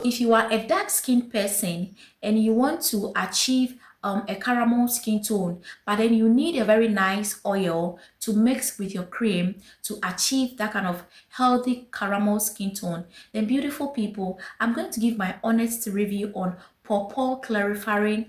If you are a dark skinned person and you want to achieve a caramel skin tone, but then you need a very nice oil to mix with your cream to achieve that kind of healthy caramel skin tone, then beautiful people, I'm going to give my honest review on Pawpaw Clarifying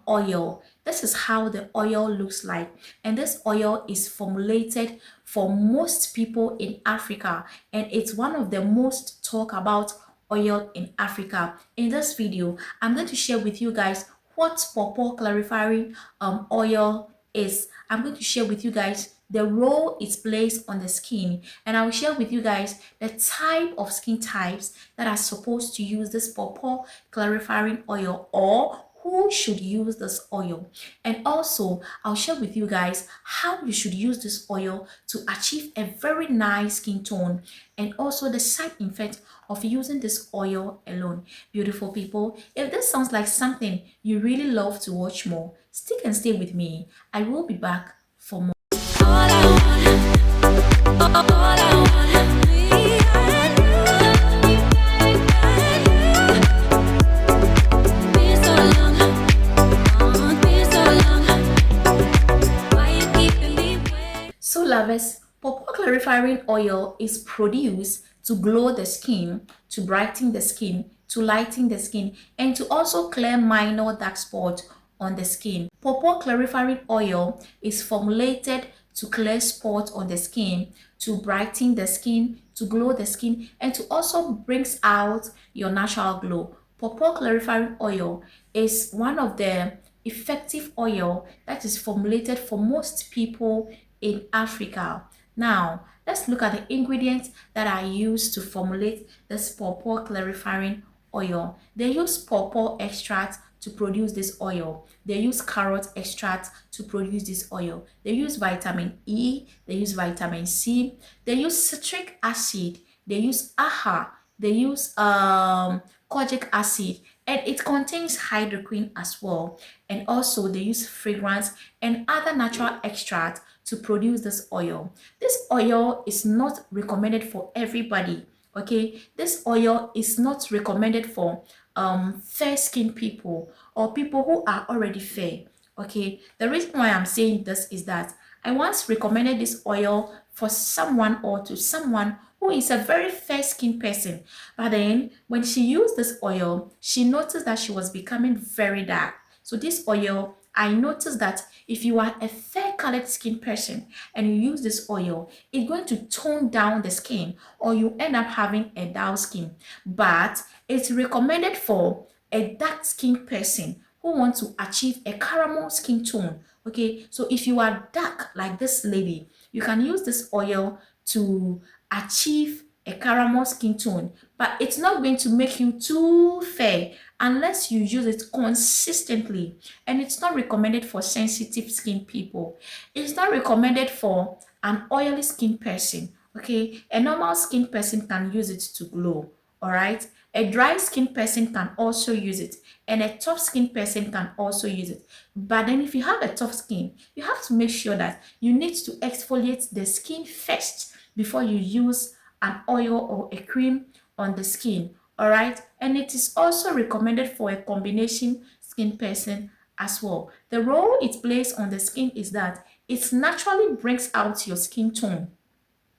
Oil. This is how the oil looks like, and this oil is formulated for most people in Africa, and it's one of the most talked about oil in Africa. In this video, I'm going to share with you guys what Pawpaw Clarifying Oil is. I'm going to share with you guys the role it plays on the skin, and I will share with you guys the type of skin types that are supposed to use this Pawpaw Clarifying Oil, or who should use this oil. And also I'll share with you guys how you should use this oil to achieve a very nice skin tone, and also the side effect of using this oil alone. Beautiful people, if this sounds like something you really love to watch more, stick and stay with me. I will be back for more. All I want, all I want, me and you, been so long, been so long. Why you keeping me waiting? So lovers, Pawpaw Clarifying Oil is produced to glow the skin, to brighten the skin, to lighten the skin, and to also clear minor dark spots on the skin. Pawpaw Clarifying Oil is formulated to clear spots on the skin, to brighten the skin, to glow the skin, and to also brings out your natural glow. Pawpaw Clarifying Oil is one of the effective oil that is formulated for most people in Africa. Now, let's look at the ingredients that are used to formulate this pawpaw clarifying oil. They use pawpaw extract to produce this oil. They use carrot extract to produce this oil. They use vitamin E, they use vitamin C, they use citric acid, they use AHA, they use kojic acid, and it contains hydroquinone as well. And also they use fragrance and other natural extract to produce this oil. This oil is not recommended for everybody. Okay, this oil is not recommended for fair skinned people or people who are already fair. Okay, the reason why I'm saying this is that I once recommended this oil for someone or to someone who is a very fair skinned person, but then when she used this oil, she noticed that she was becoming very dark. So this oil, I noticed that if you are a fair colored skin person and you use this oil, it's going to tone down the skin, or you end up having a dull skin. But it's recommended for a dark skin person who wants to achieve a caramel skin tone. Okay, so if you are dark like this lady, you can use this oil to achieve a caramel skin tone, but it's not going to make you too fair unless you use it consistently. And it's not recommended for sensitive skin people. It's not recommended for an oily skin person. Okay, a normal skin person can use it to glow. All right, a dry skin person can also use it, and a tough skin person can also use it. But then if you have a tough skin, you have to make sure that you need to exfoliate the skin first before you use an oil or a cream on the skin. All right, and it is also recommended for a combination skin person as well. The role it plays on the skin is that it naturally brings out your skin tone.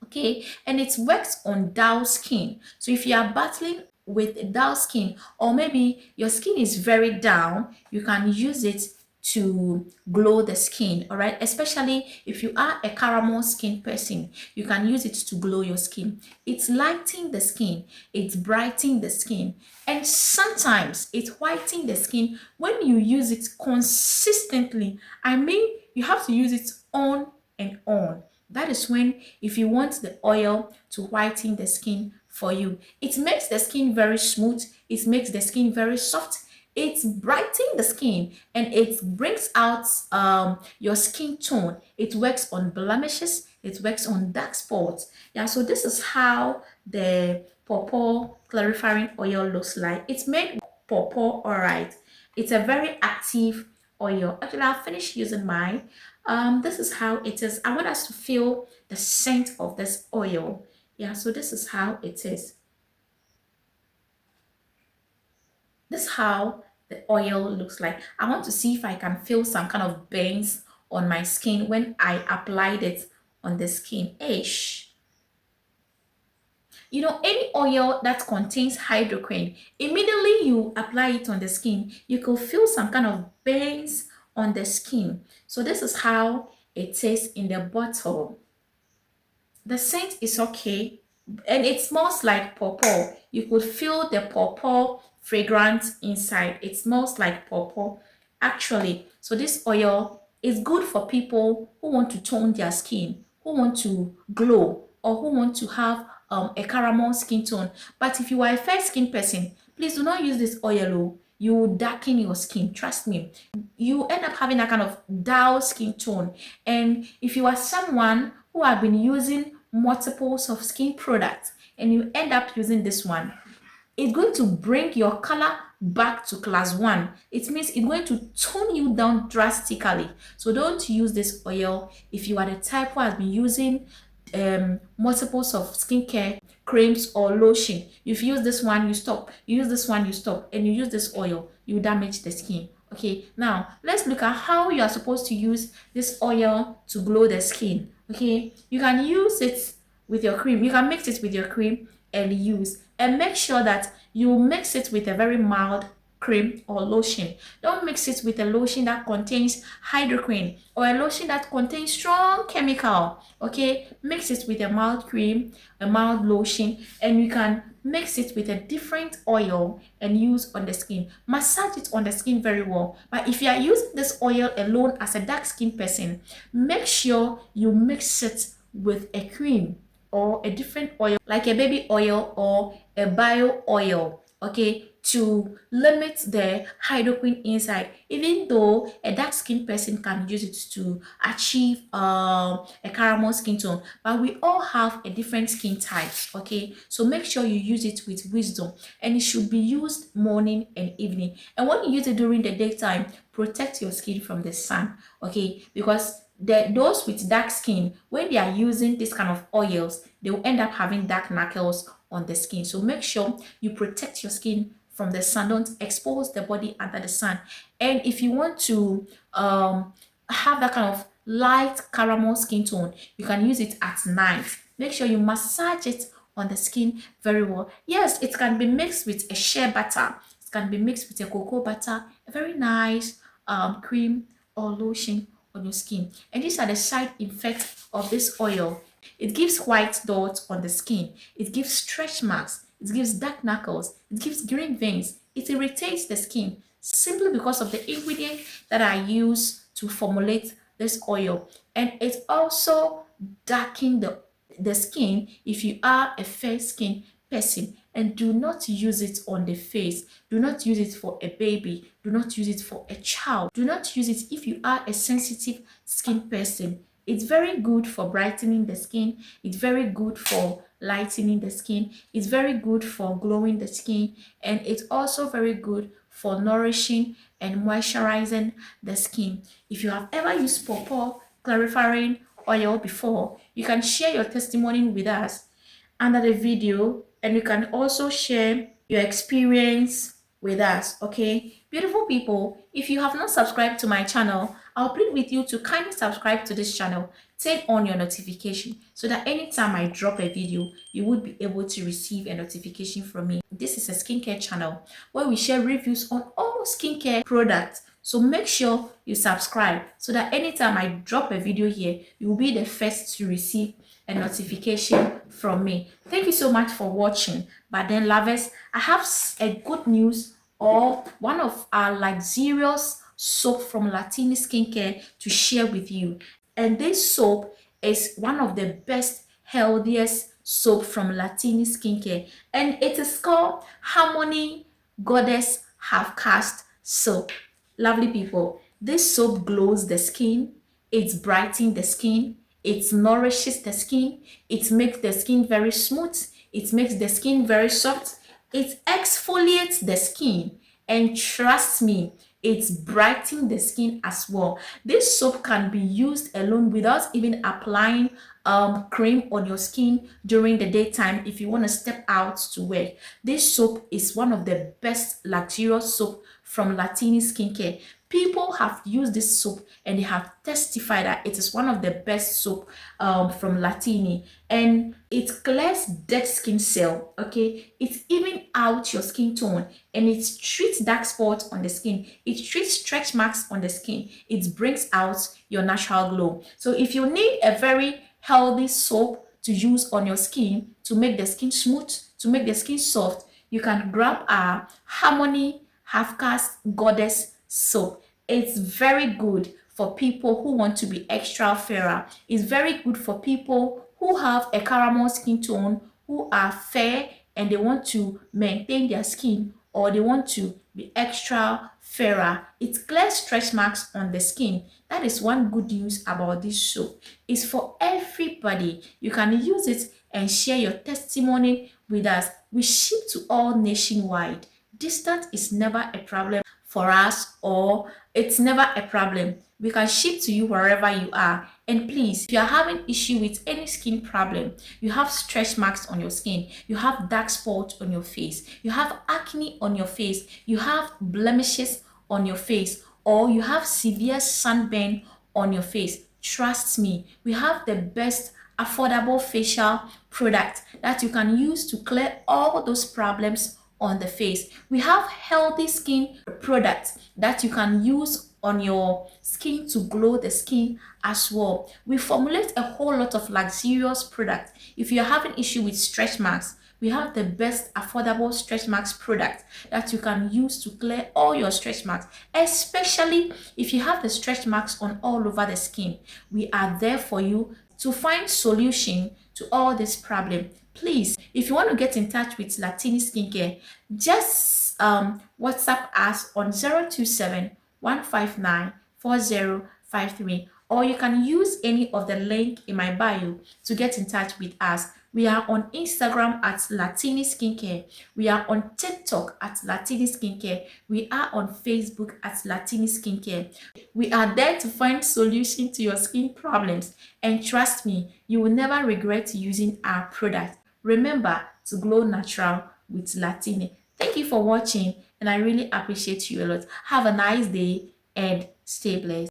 Okay, and it works on dull skin. So if you are battling with dull skin, or maybe your skin is very down, you can use it to glow the skin. All right, especially if you are a caramel skin person, you can use it to glow your skin. It's lighting the skin, it's brightening the skin, and sometimes it whitening the skin when you use it consistently. I mean, you have to use it on and on. That is when, if you want the oil to whiten the skin for you, it makes the skin very smooth, it makes the skin very soft, it's brightening the skin, and it brings out your skin tone. It works on blemishes, it works on dark spots. Yeah, so this is how the pawpaw clarifying oil looks like. It's made pawpaw, all right. It's a very active oil. Actually, I'll finish using mine. This is how it is. I want us to feel the scent of this oil. Yeah, so this is how it is. This is how the oil looks like. I want to see if I can feel some kind of burns on my skin when I applied it on the skin ish. Any oil that contains hydroquine, immediately you apply it on the skin, you could feel some kind of burns on the skin. So this is how it is in the bottle. The scent is okay, and it smells like pawpaw. You could feel the pawpaw fragrance inside. It smells like pawpaw actually. So this oil is good for people who want to tone their skin, who want to glow, or who want to have a caramel skin tone. But if you are a fair skin person, please do not use this oil. Oh. You will darken your skin. Trust me. You end up having a kind of dull skin tone. And if you are someone who have been using multiples of skin products and you end up using this one, it's going to bring your color back to class 1. It means it's going to tone you down drastically. So don't use this oil if you are the type who has been using multiples of skincare creams or lotion. If you use this one, you stop. You use this one, you stop. And you use this oil, you damage the skin. Okay, now let's look at how you are supposed to use this oil to glow the skin. Okay, you can use it with your cream. You can mix it with your cream and use. And make sure that you mix it with a very mild cream or lotion. Don't mix it with a lotion that contains hydroquine or a lotion that contains strong chemical. Okay, mix it with a mild cream, a mild lotion, and you can mix it with a different oil and use on the skin. Massage it on the skin very well. But if you are using this oil alone as a dark skin person, make sure you mix it with a cream or a different oil like a baby oil or a bio oil, okay, to limit the hydroquine inside. Even though a dark skin person can use it to achieve a caramel skin tone, but we all have a different skin type. Okay, so make sure you use it with wisdom, and it should be used morning and evening. And when you use it during the daytime, protect your skin from the sun. Okay, because those with dark skin, when they are using this kind of oils, they will end up having dark knuckles on the skin. So make sure you protect your skin from the sun. Don't expose the body under the sun. And if you want to have that kind of light caramel skin tone, you can use it at night. Make sure you massage it on the skin very well. Yes, it can be mixed with a shea butter. It can be mixed with a cocoa butter. A very nice cream or lotion on your skin. And these are the side effects of this oil. It gives white dots on the skin. It gives stretch marks. It gives dark knuckles. It gives green veins. It irritates the skin simply because of the ingredients that I use to formulate this oil. And it also darkens the skin if you are a fair skin person. And do not use it on the face. Do not use it for a baby. Do not use it for a child. Do not use it if you are a sensitive skin person. It's very good for brightening the skin. It's very good for lightening the skin. It's very good for glowing the skin. And it's also very good for nourishing and moisturizing the skin. If you have ever used Pawpaw Clarifying Oil before, you can share your testimony with us under the video, and you can also share your experience with us. Okay, beautiful people, if you have not subscribed to my channel, I'll plead with you to kindly subscribe to this channel. Turn on your notification so that anytime I drop a video, you would be able to receive a notification from me. This is a skincare channel where we share reviews on all skincare products. So make sure you subscribe so that anytime I drop a video here, you will be the first to receive a notification from me. Thank you so much for watching. But then, lovers, I have a good news, or one of our luxurious soap from Latini Skincare to share with you. And this soap is one of the best, healthiest soap from Latini Skincare, and it is called Harmony Goddess Half Cast Soap. Lovely people, this soap glows the skin, it brightens the skin, it nourishes the skin, it makes the skin very smooth, it makes the skin very soft, it exfoliates the skin, and trust me, it's brightening the skin as well. This soap can be used alone without even applying cream on your skin during the daytime if you want to step out to work. This soap is one of the best luxurious soap from Latini Skincare. People have used this soap and they have testified that it is one of the best soap from Latini, and it clears dead skin cell. Okay, it even out your skin tone, and it treats dark spots on the skin. It treats stretch marks on the skin. It brings out your natural glow. So if you need a very healthy soap to use on your skin to make the skin smooth, to make the skin soft, you can grab a Harmony Half Caste Goddess soap. It's very good for people who want to be extra fairer. It's very good for people who have a caramel skin tone, who are fair and they want to maintain their skin, or they want to be extra fairer. It clears stretch marks on the skin. That is one good news about this soap. It's for everybody. You can use it and share your testimony with us. We ship to all nationwide. Distance is never a problem for us, or it's never a problem. We can ship to you wherever you are. And please, if you are having issue with any skin problem, you have stretch marks on your skin, you have dark spots on your face, you have acne on your face, you have blemishes on your face, or you have severe sunburn on your face, trust me, we have the best affordable facial product that you can use to clear all those problems on the face. We have healthy skin products that you can use on your skin to glow the skin as well. We formulate a whole lot of luxurious products. If you're having issue with stretch marks, we have the best affordable stretch marks product that you can use to clear all your stretch marks, especially if you have the stretch marks on all over the skin. We are there for you to find solution to all this problem. Please, if you want to get in touch with Latini Skincare, just WhatsApp us on 027 159 4053, or you can use any of the link in my bio to get in touch with us. We are on Instagram at Latini Skincare. We are on TikTok at Latini Skincare. We are on Facebook at Latini Skincare. We are there to find solution to your skin problems. And trust me, you will never regret using our product. Remember to glow natural with Latini. Thank you for watching, and I really appreciate you a lot. Have a nice day and stay blessed.